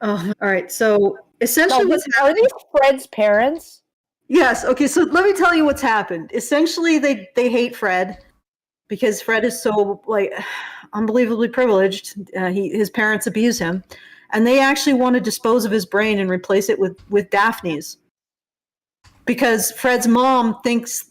All right. So essentially, Are these Fred's parents? Yes. Okay. So let me tell you what's happened. Essentially, they hate Fred because Fred is so unbelievably privileged. His parents abuse him, and they actually want to dispose of his brain and replace it with Daphne's. Because Fred's mom thinks,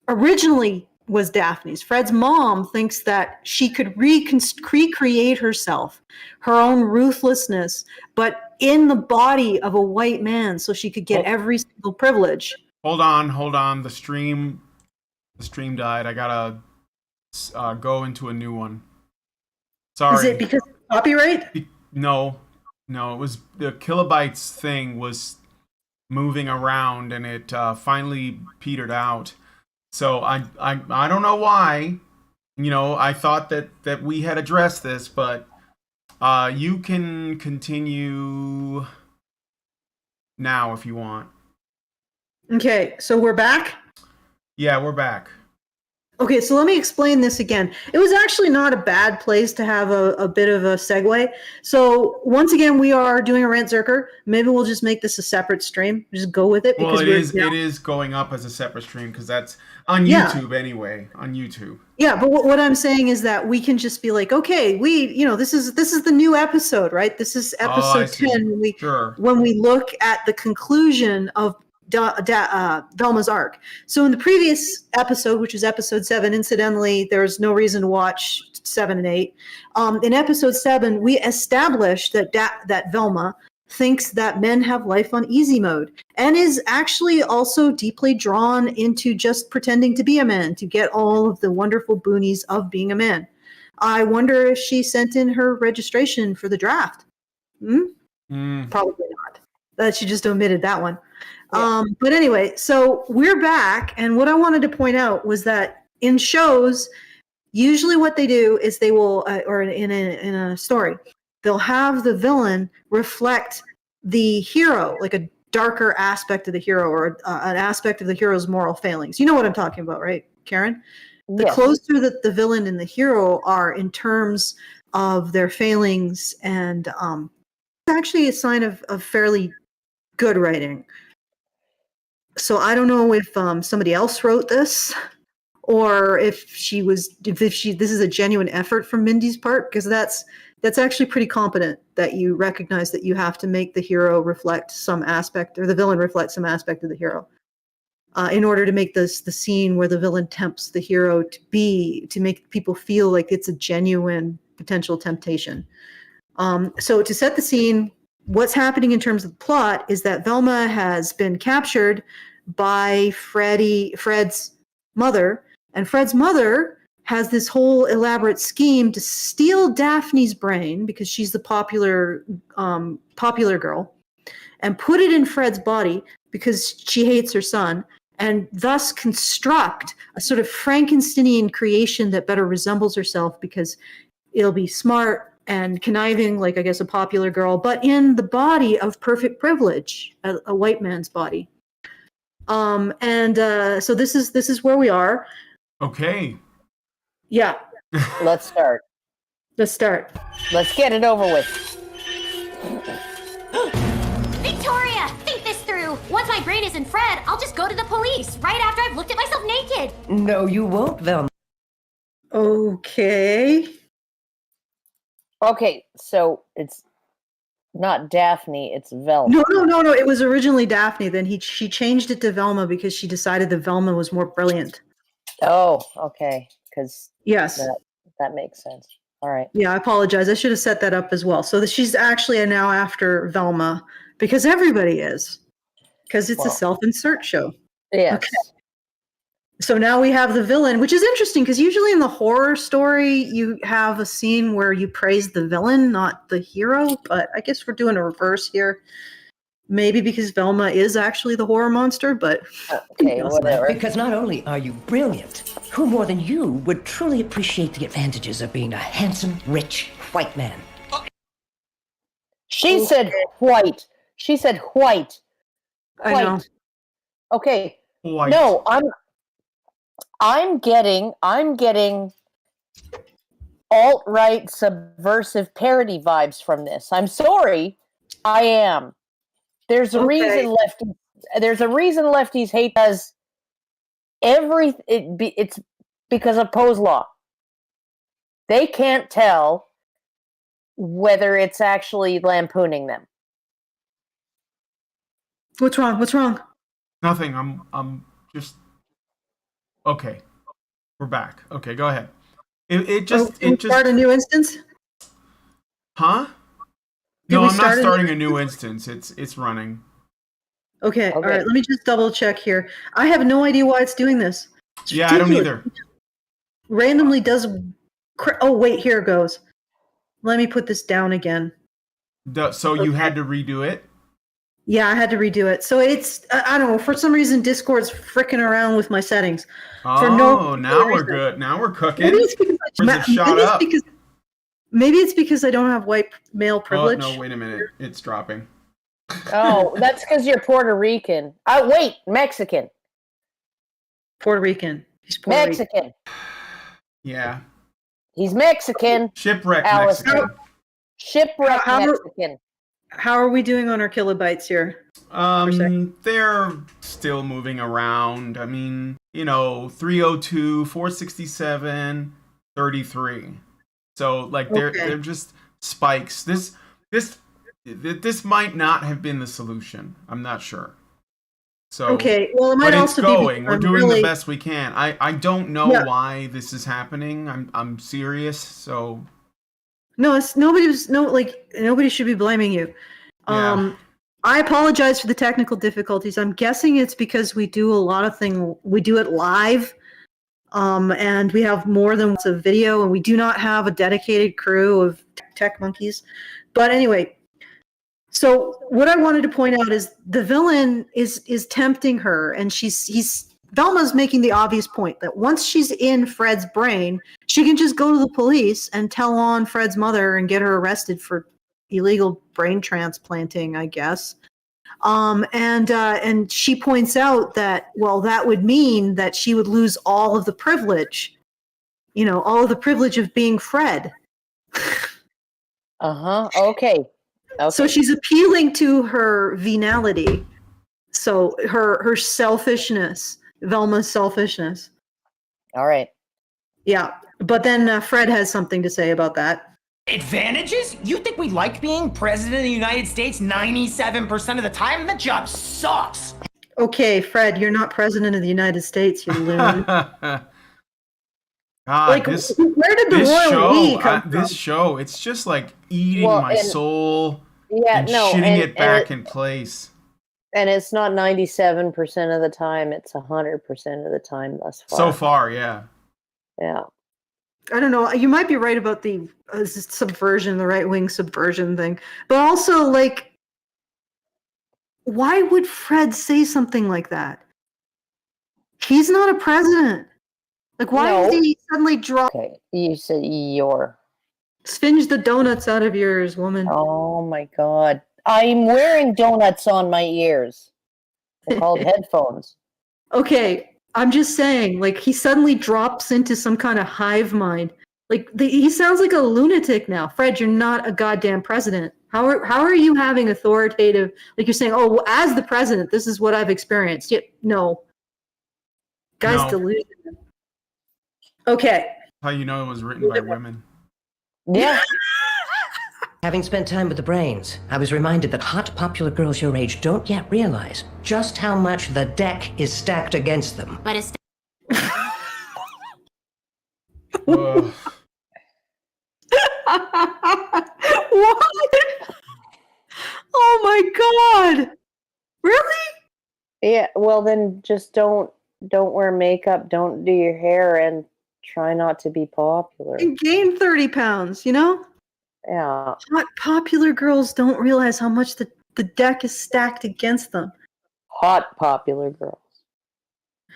originally was Daphne's. Fred's mom thinks that she could recreate herself, her own ruthlessness, but in the body of a white man, so she could get every single privilege. Hold on. The stream died. I gotta go into a new one. Sorry. Is it because of copyright? No. It was the kilobytes thing was moving around, and it finally petered out. So I don't know why. I thought that we had addressed this, but you can continue now if you want. Okay, so we're back? Yeah, we're back. Okay, so let me explain this again. It was actually not a bad place to have a bit of a segue. So once again, we are doing a Rantzerker. Maybe we'll just make this a separate stream. Just go with it. Well, it is going up as a separate stream because that's on YouTube anyway. On YouTube. Yeah, but what I'm saying is that we can just be like, okay, this is the new episode, right? This is episode 10. When we look at the conclusion of Velma's arc. So in the previous episode, which is episode 7, incidentally, there's no reason to watch 7 and 8. In episode 7, we established that Velma thinks that men have life on easy mode and is actually also deeply drawn into just pretending to be a man to get all of the wonderful boonies of being a man. I wonder if she sent in her registration for the draft. Probably not. She just omitted that one. Yeah. But anyway, so we're back, and what I wanted to point out was that in shows, usually what they do is they will, or in a story, they'll have the villain reflect the hero, like a darker aspect of the hero or an aspect of the hero's moral failings. You know what I'm talking about, right, Karen? The closer that the villain and the hero are in terms of their failings, and it's actually a sign of fairly good writing. So I don't know if somebody else wrote this, or if this is a genuine effort from Mindy's part, because that's actually pretty competent that you recognize that you have to make the hero reflect some aspect, or the villain reflect some aspect of the hero, in order to make the scene where the villain tempts the hero to make people feel like it's a genuine potential temptation. So to set the scene, what's happening in terms of the plot is that Velma has been captured by Fred's mother, and Fred's mother has this whole elaborate scheme to steal Daphne's brain, because she's the popular girl, and put it in Fred's body because she hates her son, and thus construct a sort of Frankensteinian creation that better resembles herself because it'll be smart and conniving, like, I guess, a popular girl, but in the body of perfect privilege, a white man's body. So this is where we are. Okay. Yeah. Let's start. Let's get it over with. Victoria, think this through. Once my brain is in Fred, I'll just go to the police right after I've looked at myself naked. No, you won't, Velma. Okay. Okay, so it's not Daphne, it's Velma. No. It was originally Daphne. Then she changed it to Velma because she decided that Velma was more brilliant. Oh, okay. Because yes, that makes sense. All right. Yeah, I apologize. I should have set that up as well. So she's actually now after Velma because everybody is, because it's a self-insert show. Yeah. Okay. So now we have the villain, which is interesting because usually in the horror story, you have a scene where you praise the villain, not the hero. But I guess we're doing a reverse here. Maybe because Velma is actually the horror monster, but... Okay, whatever. Because not only are you brilliant, who more than you would truly appreciate the advantages of being a handsome, rich, white man? She said white. She said white. I know. Okay. White. No, I'm getting alt-right subversive parody vibes from this. I'm sorry, I am. There's a reason lefties hate us. It's because of Poe's law. They can't tell whether it's actually lampooning them. What's wrong? What's wrong? Nothing. I'm just okay. We're back. Okay, go ahead. It just start a new instance? Huh? No, I'm not starting a new instance. It's running. Okay, all right. Let me just double check here. I have no idea why it's doing this. It's ridiculous. I don't either. Randomly does. Oh wait, here it goes. Let me put this down again. So you had to redo it? Yeah, I had to redo it. So it's I don't know. For some reason, Discord's fricking around with my settings. Oh, now we're good. Now we're cooking. Maybe it's because I don't have white male privilege. Oh no! Wait a minute. It's dropping. Oh, that's because you're Puerto Rican. Oh, wait, Mexican. Puerto Rican. He's Puerto Mexican. Rican. Yeah. He's Mexican. Shipwreck Alison. Mexican. Shipwreck Mexican. How are we doing on our kilobytes here? They're still moving around. I mean, 302, 467, 33. So they're just spikes. This might not have been the solution. I'm not sure. So okay, well, it might also going. We're doing the best we can. I don't know why this is happening. I'm serious. So no, nobody should be blaming you. Yeah. I apologize for the technical difficulties. I'm guessing it's because we do a lot of things. We do it live, and we have more than once a video, and we do not have a dedicated crew of tech monkeys. But anyway. So what I wanted to point out is the villain is tempting her, and Velma's making the obvious point that once she's in Fred's brain, she can just go to the police and tell on Fred's mother and get her arrested for illegal brain transplanting, I guess. And she points out that, well, that would mean that she would lose all of the privilege, all of the privilege of being Fred. Okay. So she's appealing to her venality. So her selfishness, Velma's selfishness. All right. Yeah. But then Fred has something to say about that. Advantages? You think we like being president of the United States 97% of the time? That job sucks. Okay, Fred, you're not president of the United States, you loon. God, where did the royal we come from? This show, it's just like eating my soul and shitting it back in place. And it's not 97% of the time; it's 100% of the time thus far. So far, yeah. Yeah. I don't know. You might be right about the subversion, the right-wing subversion thing, but also, why would Fred say something like that? He's not a president. Why did he suddenly drop? Okay, you said your. Sphinge the donuts out of yours, woman. Oh my God. I'm wearing donuts on my ears. They're called headphones. Okay, I'm just saying, he suddenly drops into some kind of hive mind. He sounds like a lunatic now. Fred, you're not a goddamn president. How are you having authoritative, you're saying, oh, well, as the president, this is what I've experienced. No. Guy's delusional. Okay. How you know it was written by women? Yeah. Having spent time with the brains, I was reminded that hot popular girls your age don't yet realize just how much the deck is stacked against them. But it's What? Oh my God! Really? Yeah. Well, then just don't wear makeup. Don't do your hair, and try not to be popular. And gain 30 pounds. Yeah. Hot popular girls don't realize how much the deck is stacked against them. Hot popular girls.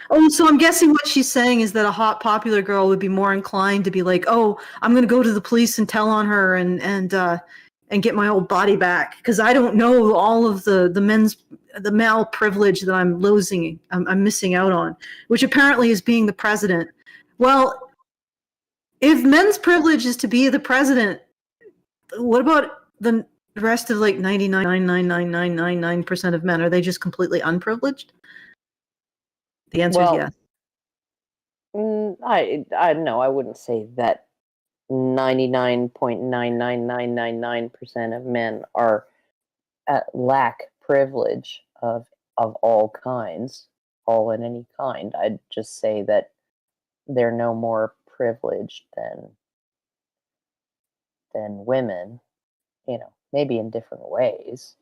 Oh, so I'm guessing what she's saying is that a hot popular girl would be more inclined to be like, oh, I'm going to go to the police and tell on her and get my old body back because I don't know all of the male privilege that I'm losing. I'm missing out on, which apparently is being the president. Well, if men's privilege is to be the president, what about the rest of like 99.99999% of men? Are they just completely unprivileged? The answer is yes. I no, I wouldn't say that 99.99999% of men are lack privilege of all kinds, all in any kind. I'd just say that they're no more privileged than women, maybe in different ways.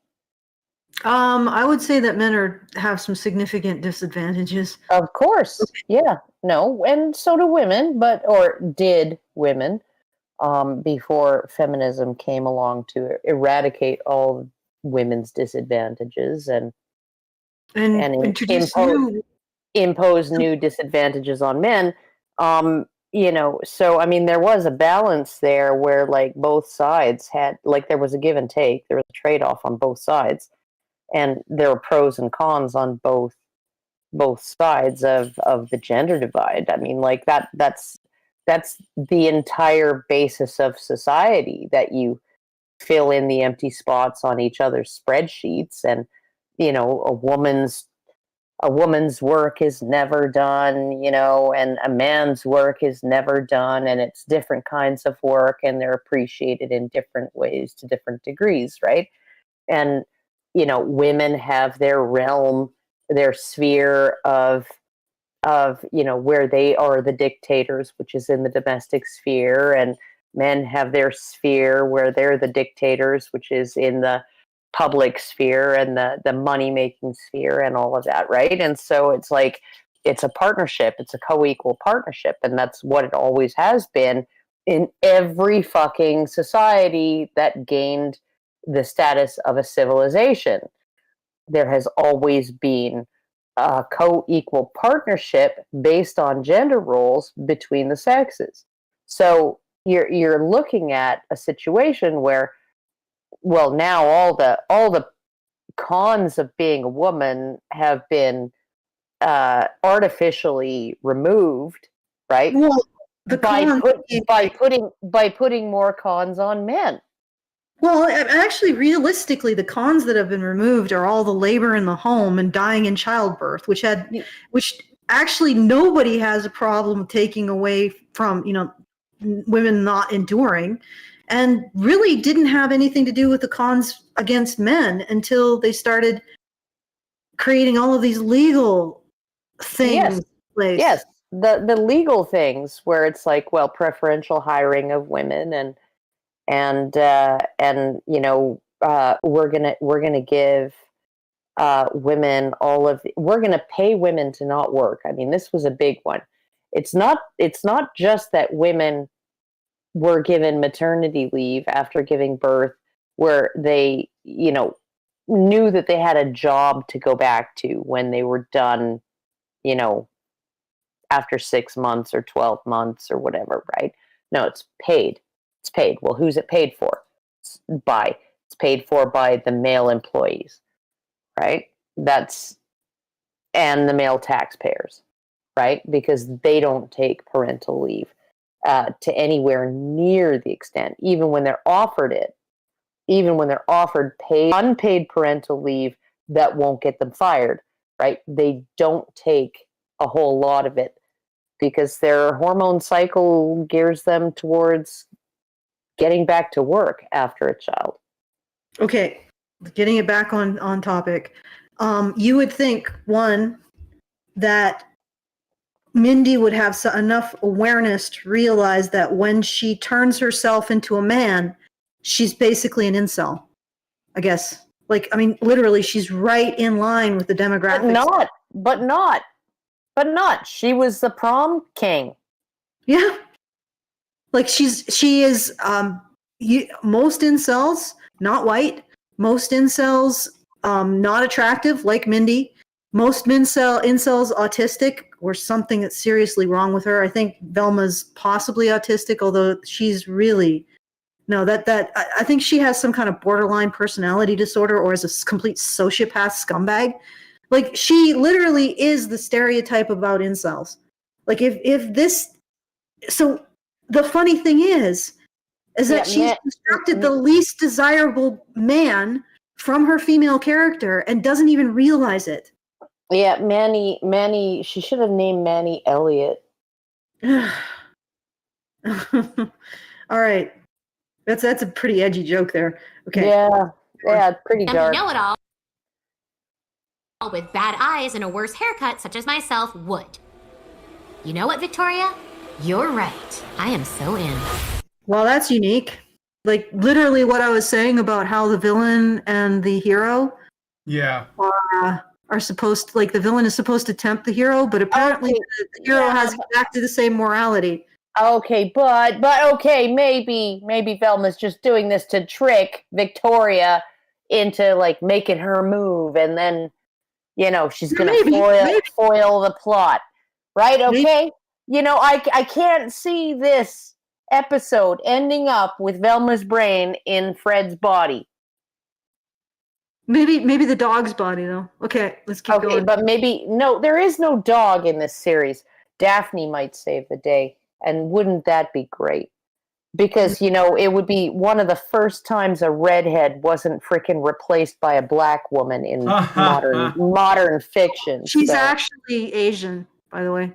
I would say that men have some significant disadvantages. Of course. Yeah. No, and so do women, or did women, before feminism came along to eradicate all women's disadvantages and impose new disadvantages on men. So I mean, there was a balance there where like both sides had, like, there was a give and take, there was a trade-off on both sides, and there were pros and cons on both sides of the gender divide. I mean, like that's the entire basis of society, that you fill in the empty spots on each other's spreadsheets, and a woman's work is never done, and a man's work is never done, and it's different kinds of work, and they're appreciated in different ways to different degrees, right? And women have their realm, their sphere of where they are the dictators, which is in the domestic sphere, and men have their sphere where they're the dictators, which is in the public sphere and the money-making sphere and all of that, right? And so it's like, it's a partnership, it's a co-equal partnership, and that's what it always has been in every fucking society that gained the status of a civilization. There has always been a co-equal partnership based on gender roles between the sexes. So you're looking at a situation where, well, now all the cons of being a woman have been artificially removed, right? Well, by putting more cons on men. Well, actually, realistically, the cons that have been removed are all the labor in the home and dying in childbirth, which actually nobody has a problem taking away from, women not enduring, and really didn't have anything to do with the cons against men until they started creating all of these legal things. Yes, the legal things where it's like, well, preferential hiring of women and we're gonna give women we're gonna pay women to not work. I mean, this was a big one. It's not just that women were given maternity leave after giving birth, where they knew that they had a job to go back to when they were done, after 6 months or 12 months or whatever, right? No, it's paid. It's paid. Well, who's it paid for? It's paid for by the male employees, right? And the male taxpayers, right? Because they don't take parental leave to anywhere near the extent, even when they're offered unpaid parental leave that won't get them fired, right? They don't take a whole lot of it because their hormone cycle gears them towards getting back to work after a child. Okay, getting it back on topic. You would think, one, that Mindy would have enough awareness to realize that when she turns herself into a man, she's basically an incel, I guess. Like, I mean, literally, she's right in line with the demographics. But not. She was the prom king. Yeah. Like, she is, most incels, not white. Most incels, not attractive, like Mindy. Most incels autistic, or something that's seriously wrong with her. I think Velma's possibly autistic, although she's really... No, I think she has some kind of borderline personality disorder, or is a complete sociopath scumbag. Like, she literally is the stereotype about incels. Like, so the funny thing is that she's constructed the least desirable man from her female character and doesn't even realize it. Yeah, Manny, she should have named Manny Elliott. All right. That's a pretty edgy joke there. Okay. Yeah, pretty dark. You know it all with bad eyes and a worse haircut, such as myself, would. You know what, Victoria? You're right. I am so in. Well, that's unique. Like, literally what I was saying about how the villain and the hero are supposed to, like, the villain is supposed to tempt the hero, but apparently the hero has exactly the same morality. Okay, but okay, maybe Velma's just doing this to trick Victoria into, like, making her move, and then, you know, she's going to foil the plot. Right? Okay? Maybe. You know, I can't see this episode ending up with Velma's brain in Fred's body. Maybe the dog's body, though. Okay, let's keep going. Okay, but there is no dog in this series. Daphne might save the day, and wouldn't that be great? Because, you know, it would be one of the first times a redhead wasn't freaking replaced by a black woman in modern fiction. She's actually Asian, by the way.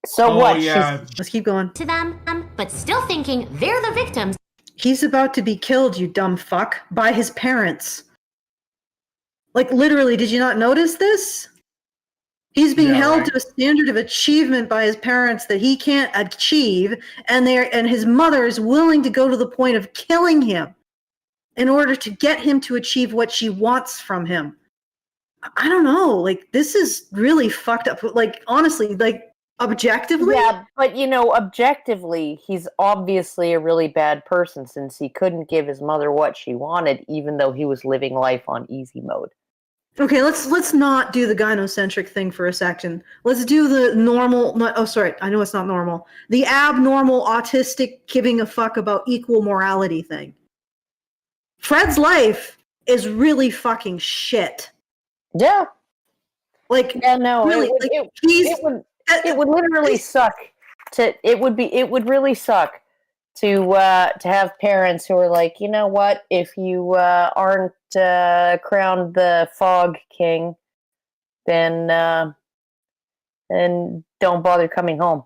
So what? Yeah. Let's keep going. To them, but still thinking they're the victims. He's about to be killed, you dumb fuck, by his parents. Like, literally, did you not notice this? He's being held to a standard of achievement by his parents that he can't achieve, and his mother is willing to go to the point of killing him in order to get him to achieve what she wants from him. I don't know. Like, this is really fucked up. Like, honestly, like, objectively? Yeah, but, you know, objectively, he's obviously a really bad person since he couldn't give his mother what she wanted, even though he was living life on easy mode. Okay, let's not do the gynocentric thing for a second. Let's do the normal. I know it's not normal. The abnormal, autistic, giving a fuck about equal morality thing. Fred's life is really fucking shit. Yeah. Like, really, it would literally suck. It would really suck to have parents who are like, you know what? If you aren't crowned the Fog King, then don't bother coming home.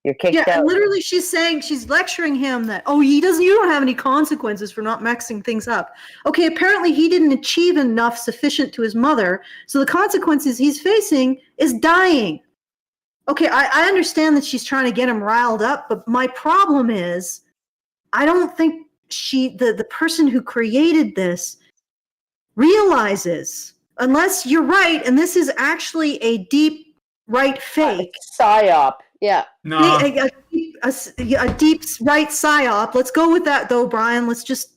You're kicked out. Yeah, literally, she's lecturing him that, you don't have any consequences for not messing things up. Okay, apparently he didn't achieve enough sufficient to his mother, so the consequences he's facing is dying. Okay, I understand that she's trying to get him riled up, but my problem is, I don't think the person who created this realizes, unless you're right, and this is actually a deep right fake. Psyop, yeah. No. A deep right psyop. Let's go with that, though, Brian. Let's just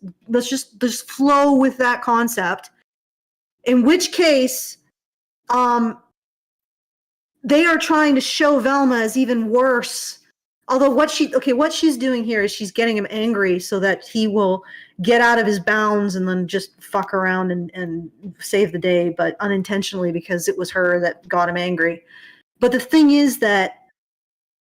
flow with that concept. In which case, they are trying to show Velma as even worse. Although what she's doing here is she's getting him angry so that he will get out of his bounds and then just fuck around and save the day, but unintentionally because it was her that got him angry. But the thing is that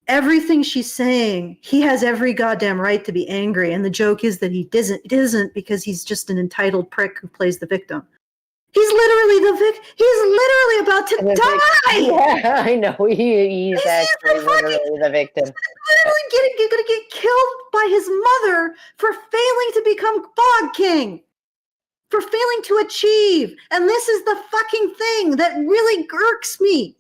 everything she's saying, he has every goddamn right to be angry, and the joke is that he isn't because he's just an entitled prick who plays the victim. He's literally he's literally about to die! Yeah, I know. He's actually literally the victim. He's literally going to get killed by his mother for failing to become Fog King. For failing to achieve. And this is the fucking thing that really irks me.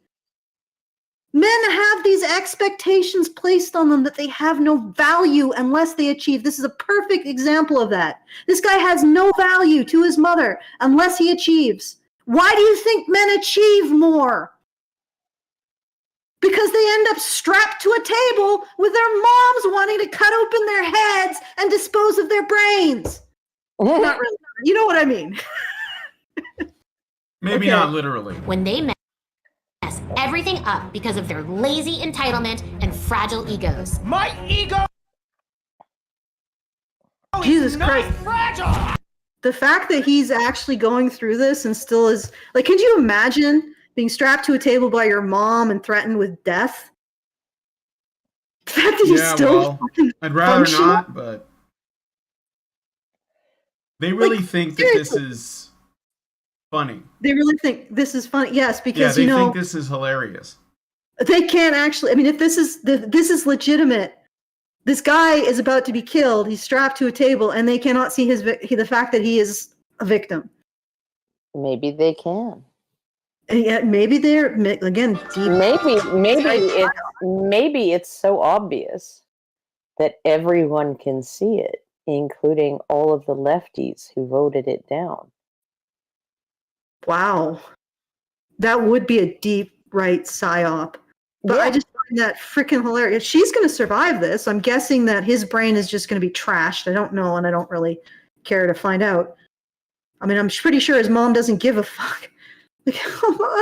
Men have these expectations placed on them that they have no value unless they achieve. This is a perfect example of that. This guy has no value to his mother unless he achieves. Why do you think men achieve more? Because they end up strapped to a table with their moms wanting to cut open their heads and dispose of their brains. Not really. You know what I mean. Maybe not literally. When they mess everything up because of their lazy entitlement and fragile egos. My ego Jesus Christ. Fragile. The fact that he's actually going through this and still is like, could you imagine being strapped to a table by your mom and threatened with death? The fact that he's still fucking I'd rather functional? not, but they really think that this is funny. They really think this is funny. Yes, because they think this is hilarious. They can't actually. I mean, if this is legitimate, this guy is about to be killed. He's strapped to a table, and they cannot see the fact that he is a victim. Maybe they can. And yet, maybe they're again deep. Maybe it's so obvious that everyone can see it, including all of the lefties who voted it down. Wow, that would be a deep right psyop. But I just find that freaking hilarious. She's going to survive this. I'm guessing that his brain is just going to be trashed. I don't know, and I don't really care to find out. I mean, I'm pretty sure his mom doesn't give a fuck. Like,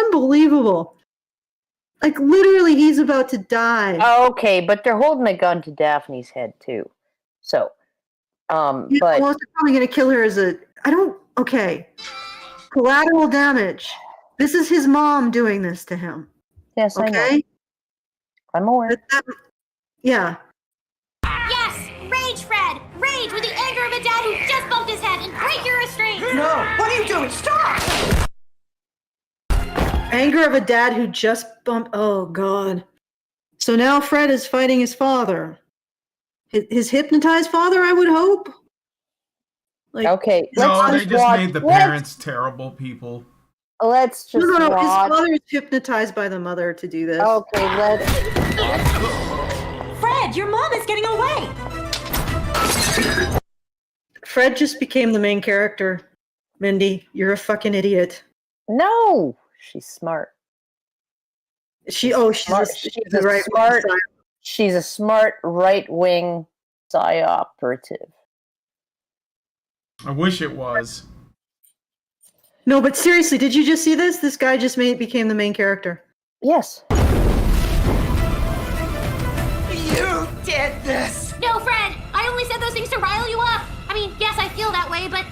unbelievable. Like, literally, he's about to die. Okay, but they're holding a gun to Daphne's head, too. So, but... Well, they're probably going to kill her as okay. Collateral damage. This is his mom doing this to him. Yes, okay? I know. I'm aware. Yeah. Yes! Rage, Fred! Rage with the anger of a dad who just bumped his head and break your restraint! No! What are you doing? Stop! Anger of a dad who just bumped... Oh, God. So now Fred is fighting his father. His hypnotized father, I would hope? Like, okay. No, they just made the parents terrible people. Let's just No. watch. His father is hypnotized by the mother to do this. Okay, let's... Fred, your mom is getting away! Fred just became the main character. Mindy, you're a fucking idiot. No! She's smart. She's a smart right-wing psy-operative. I wish it was. No, but seriously, did you just see this? This guy just became the main character. Yes. You did this! No, Fred! I only said those things to rile you up! I mean, yes, I feel that way, but...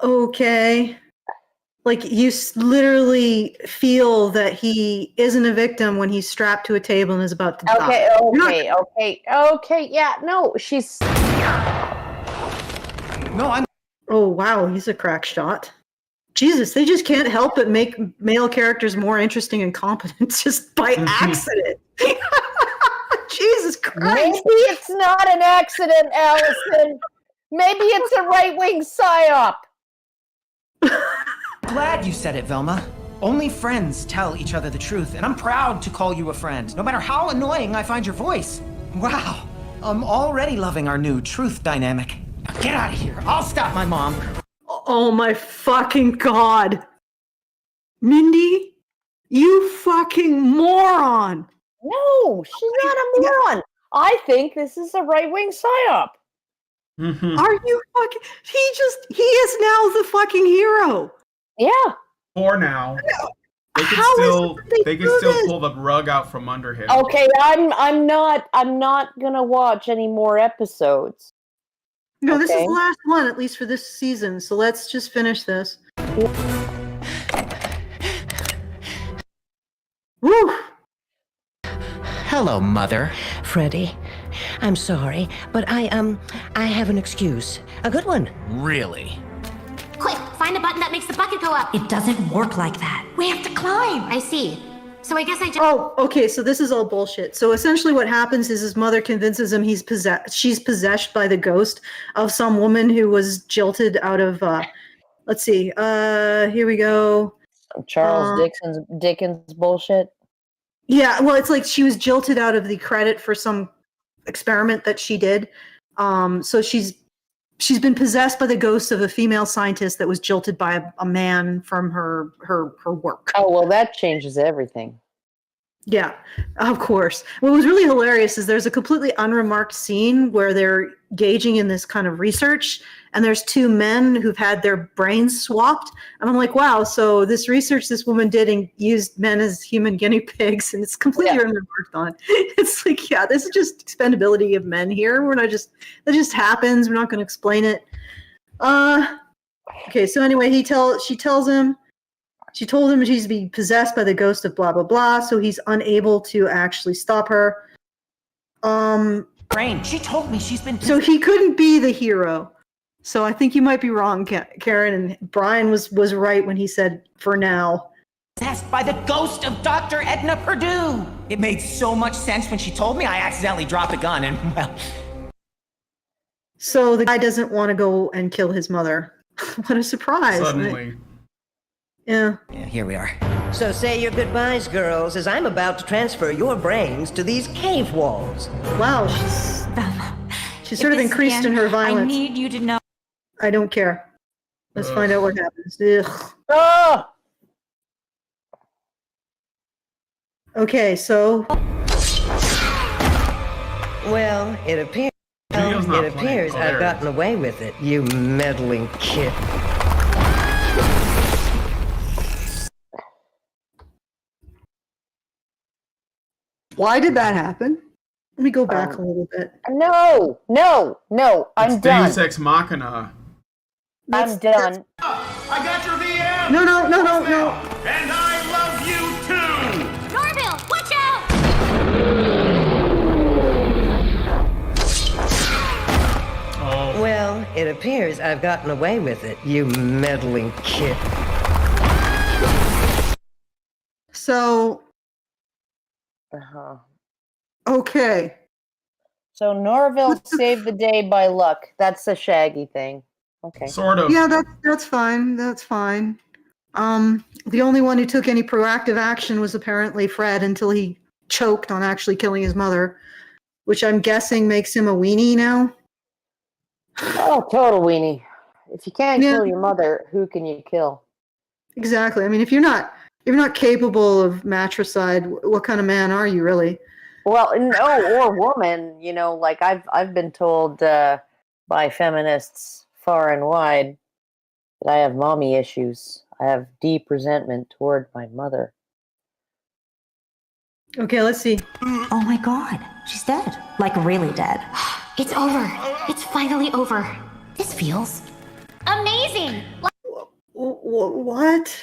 Okay. Like, you literally feel that he isn't a victim when he's strapped to a table and is about to die. Okay, yeah, no, she's... No, I'm... Oh, wow, he's a crack shot. Jesus, they just can't help but make male characters more interesting and competent just by accident. Jesus Christ. Maybe it's not an accident, Alison. Maybe it's a right-wing psyop. Glad you said it, Velma. Only friends tell each other the truth, and I'm proud to call you a friend, no matter how annoying I find your voice. Wow, I'm already loving our new truth dynamic. Now get out of here. I'll stop my mom. Oh my fucking God. Mindy, you fucking moron. No, she's not a moron. I think this is a right-wing psyop. Are you fucking... He is now the fucking hero. Yeah. For now. They can still pull the rug out from under him. Okay, I'm not gonna watch any more episodes. No, this is the last one, at least for this season. So let's just finish this. Woo! Hello, Mother. Freddie, I'm sorry, but I have an excuse. A good one. Really? Quick, find the button that makes the bucket go up. It doesn't work like that. We have to climb. I see. So I guess I just... Oh, okay, so this is all bullshit. So essentially what happens is his mother convinces him she's possessed by the ghost of some woman who was jilted out of, let's see, here we go. Charles Dickens bullshit. Yeah, well, it's like she was jilted out of the credit for some experiment that she did. So she's been possessed by the ghost of a female scientist that was jilted by a man from her work. Oh, well, that changes everything. Yeah, of course. What was really hilarious is there's a completely unremarked scene where they're engaging in this kind of research, and there's two men who've had their brains swapped. And I'm like, wow, so this research this woman did and used men as human guinea pigs, and it's completely unremarked on. It's like, yeah, this is just expendability of men here. That just happens. We're not going to explain it. Okay, so anyway, she tells him She told him she's be possessed by the ghost of blah blah blah, so he's unable to actually stop her. Brain, she told me she's been. So he couldn't be the hero. So I think you might be wrong, Karen. And Brian was right when he said, "For now." Possessed by the ghost of Dr. Edna Purdue. It made so much sense when she told me. I accidentally dropped the gun, and well. So the guy doesn't want to go and kill his mother. What a surprise! Suddenly. Yeah. Here we are. So say your goodbyes, girls, as I'm about to transfer your brains to these cave walls. Wow, she's sort of increased in her violence. I need you to know. I don't care. Let's find out what happens. Ugh. Oh! Okay, so. Well, it appears. I've gotten away with it, you meddling kid. Why did that happen? Let me go back a little bit. No, I'm done. Deus Ex Machina. I'm done. I got your VM! No. And I love you too! Norville, watch out! Oh. Well, it appears I've gotten away with it, you meddling kid. So. Uh-huh. Okay. So Norville saved the day by luck. That's the Shaggy thing. Okay. Sort of. Yeah, that's fine. That's fine. The only one who took any proactive action was apparently Fred until he choked on actually killing his mother, which I'm guessing makes him a weenie now. Oh, total weenie. If you can't kill your mother, who can you kill? Exactly. I mean, if you're not capable of matricide, what kind of man are you really? Well, no, or woman. You know, like I've been told by feminists far and wide that I have mommy issues. I have deep resentment toward my mother. Okay, let's see. Oh my god, she's dead. Like really dead. It's over. It's finally over. This feels amazing. What?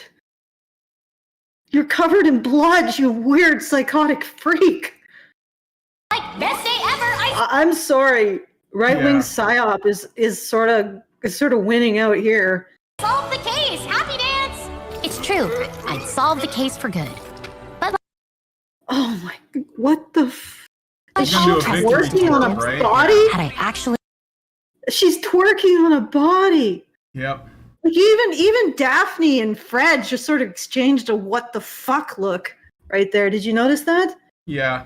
You're covered in blood, you weird psychotic freak. Like best day ever. I'm sorry. Right-wing psyop is sort of winning out here. Solved the case. Happy dance. It's true. I'd solved the case for good. But Oh my! What the? Is she gonna do a victory twerking on a tour, right? body? had I actually She's twerking on a body. Yep. Like even Daphne and Fred just sort of exchanged a what the fuck look right there. Did you notice that? Yeah.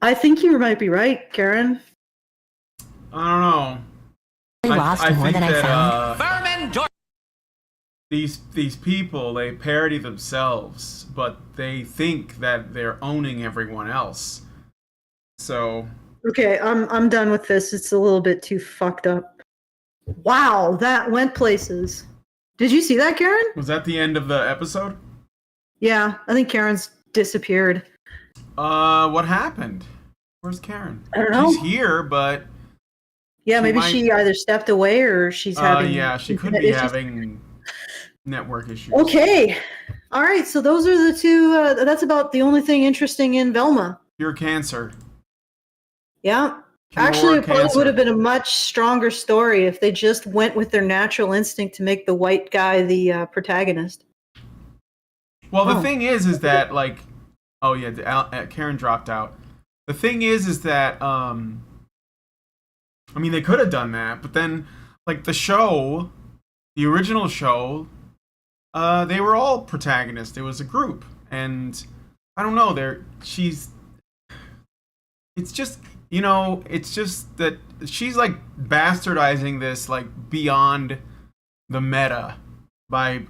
I think you might be right, Karen. I don't know. lost more think than I that, found. these people, they parody themselves, but they think that they're owning everyone else. So Okay, I'm done with this. It's a little bit too fucked up. Wow, that went places. Did you see that, Karen? was that the end of the episode? Yeah, I think Karen's disappeared. What happened? Where's Karen? I don't know. She's here, but Yeah, maybe she either stepped away or she's having. yeah, she could be internet issues. having network issues. Okay. All right. So those are the two. That's about the only thing interesting in Velma. Pure cancer. Yeah. Pure Actually, it probably cancer. would have been a much stronger story if they just went with their natural instinct to make the white guy the protagonist. Well, the thing is that like, oh yeah, Karen dropped out. The thing is that I mean, they could have done that, but then like the original show, they were all protagonists. It was a group, and I don't know. It's just that she's like bastardizing this like beyond the meta by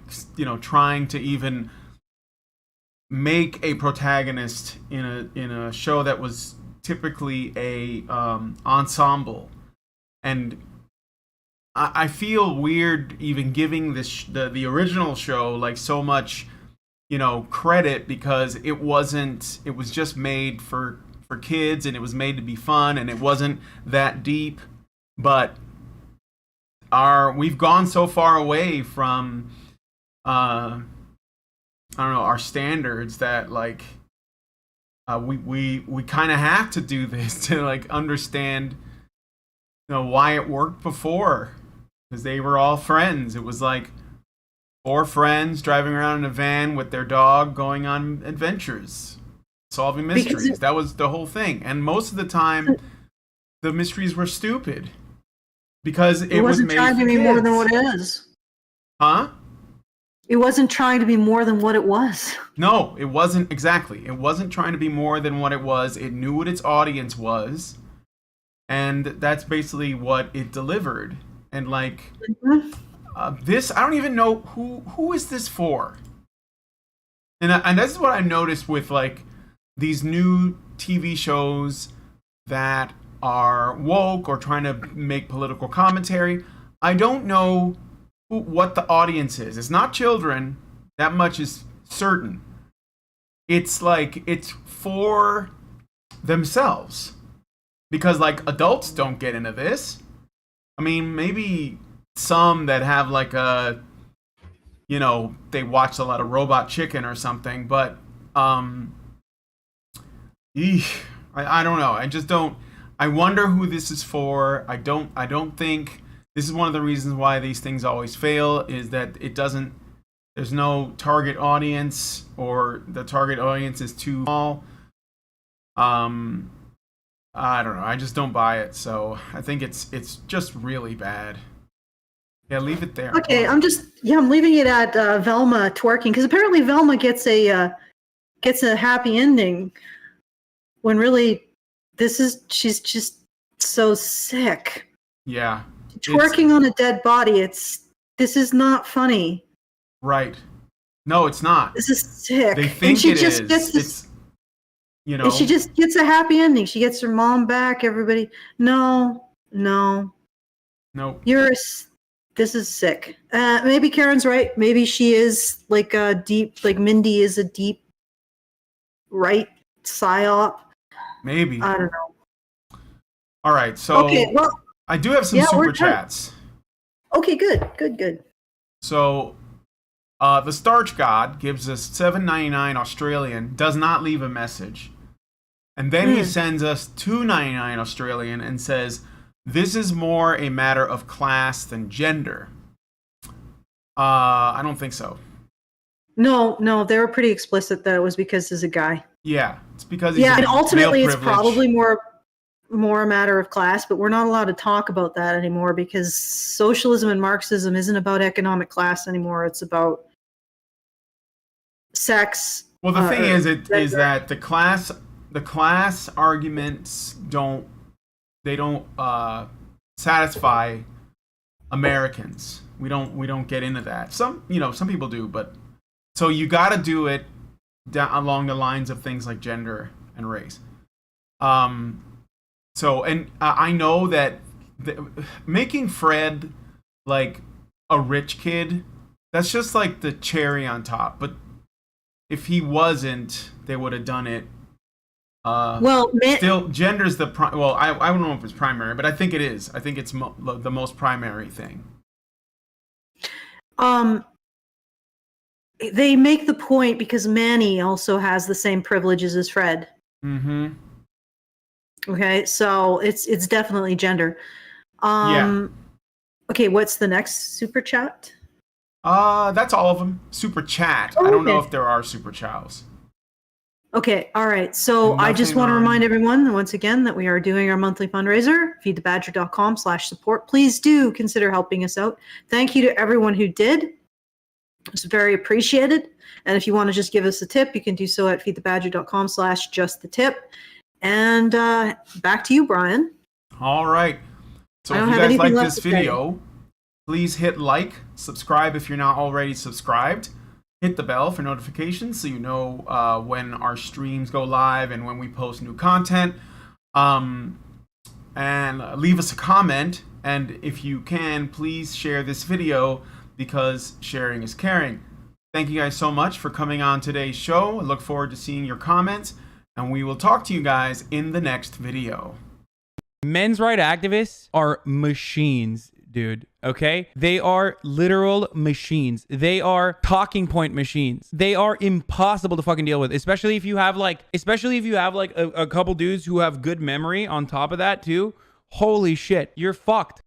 trying to even make a protagonist in a show that was typically a ensemble, and I feel weird even giving the original show like so much credit, because it was just made for kids, and it was made to be fun, and it wasn't that deep. But we've gone so far away from I don't know, our standards that like we kind of have to do this to like understand, you know, why it worked before, because they were all friends. It was like 4 friends driving around in a van with their dog going on adventures, solving mysteries. That was the whole thing. And most of the time the mysteries were stupid because it wasn't was trying to be more than what it is. Huh? It wasn't trying to be more than what it was. No, it wasn't. Exactly. It wasn't trying to be more than what it was. It knew what its audience was. And that's basically what it delivered. And like, this, I don't even know who is this for? And this is what I noticed with like these new TV shows that are woke or trying to make political commentary. I don't know what the audience is. It's not children. That much is certain. It's like it's for themselves, because like adults don't get into this. I mean, maybe some that have like a, you know, they watch a lot of Robot Chicken or something, but I don't know. I just don't. I wonder who this is for. I don't think. This is one of the reasons why these things always fail, is that it doesn't, there's no target audience, or the target audience is too small. I don't know. I just don't buy it. So I think it's just really bad. Yeah, leave it there. Okay, I'm leaving it at Velma twerking, because apparently Velma gets a happy ending, when really she's just so sick. Yeah. Twerking on a dead body. This is not funny. Right. No, it's not. This is sick. They think she it just is. Gets this, it's, you know. And she just gets a happy ending. She gets her mom back. Everybody. No. Nope. This is sick. Maybe Karen's right. Maybe she is like a deep, like Mindy is a deep right psyop. Maybe. I don't know. All right. So. Okay. Well. I do have some super chats. Okay, good. So, the Starch God gives us $7.99 Australian, does not leave a message. And then he sends us $2.99 Australian and says, "This is more a matter of class than gender." I don't think so. No, they were pretty explicit that it was because he's a guy. Yeah, it's because he's and ultimately it's probably more a matter of class, but we're not allowed to talk about that anymore, because socialism and Marxism isn't about economic class anymore. It's about sex. Well, the thing is that the class arguments don't satisfy Americans. We don't get into that. Some people do, but so you got to do it along the lines of things like gender and race. So, and I know that making Fred like a rich kid, that's just like the cherry on top. But if he wasn't, they would have done it. Still, gender's the well, I don't know if it's primary, but I think it is. I think it's the most primary thing. They make the point because Manny also has the same privileges as Fred. Mm-hmm. Okay, so it's definitely gender. Yeah. Okay, what's the next super chat? That's all of them. Super chat. I don't know if there are super chats. Okay, all right. So I just want to remind everyone once again that we are doing our monthly fundraiser, feedthebadger.com/support. Please do consider helping us out. Thank you to everyone who did. It's very appreciated. And if you want to just give us a tip, you can do so at feedthebadger.com/justthetip. And back to you, Brian. All right. So if you guys like this video, please hit like, subscribe if you're not already subscribed. Hit the bell for notifications so you know when our streams go live and when we post new content. And leave us a comment. And if you can, please share this video because sharing is caring. Thank you guys so much for coming on today's show. I look forward to seeing your comments. And we will talk to you guys in the next video. Men's rights activists are machines. dude. Okay? They are literal machines. They are talking point machines. They are impossible to fucking deal with, especially if you have like a couple dudes who have good memory on top of that too. Holy shit, you're fucked.